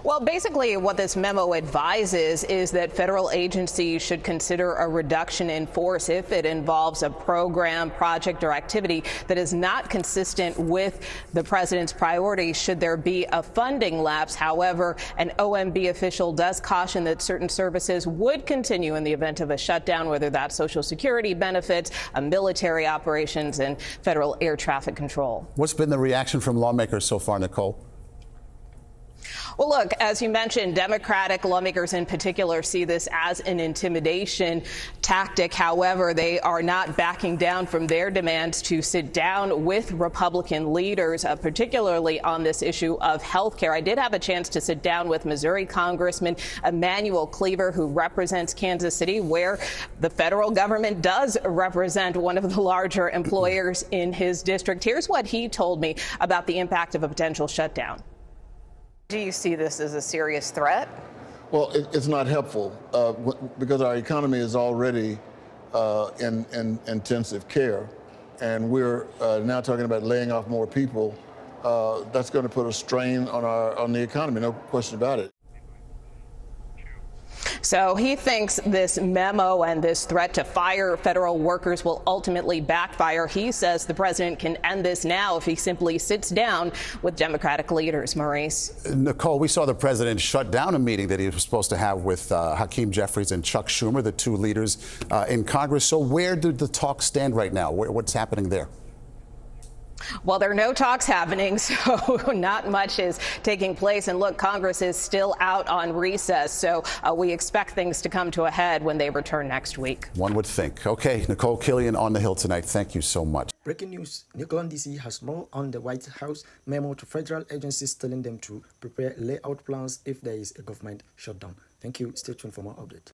Well, basically what this memo advises is that federal agencies should consider a reduction in force if it involves a program, project, or activity that is not consistent with the president's priorities should there be a funding lapse. However, an OMB official does caution that certain services would continue in the event of a shutdown, whether that's Social Security benefits, military operations, and federal air traffic control. What's been the reaction from lawmakers so far, Nicole? Well, look, as you mentioned, Democratic lawmakers in particular see this as an intimidation tactic. However, they are not backing down from their demands to sit down with Republican leaders, particularly on this issue of health care. I did have a chance to sit down with Missouri Congressman Emanuel Cleaver, who represents Kansas City, where the federal government does represent one of the larger employers in his district. Here's what he told me about the impact of a potential shutdown. Do you see this as a serious threat? Well, it's not helpful because our economy is already in intensive care, and we're now talking about laying off more people. That's going to put a strain on the economy, no question about it. So he thinks this memo and this threat to fire federal workers will ultimately backfire. He says the president can end this now if he simply sits down with Democratic leaders. Maurice. Nicole, we saw the president shut down a meeting that he was supposed to have with Hakeem Jeffries and Chuck Schumer, the two leaders in Congress. So where do the talks stand right now? What's happening there? Well, there are no talks happening, so not much is taking place. And look, Congress is still out on recess, so we expect things to come to a head when they return next week. One would think. Okay, Nicole Killian on the Hill tonight. Thank you so much. Breaking news. Nicole DC has more on the White House memo to federal agencies telling them to prepare layout plans if there is a government shutdown. Thank you. Stay tuned for more updates.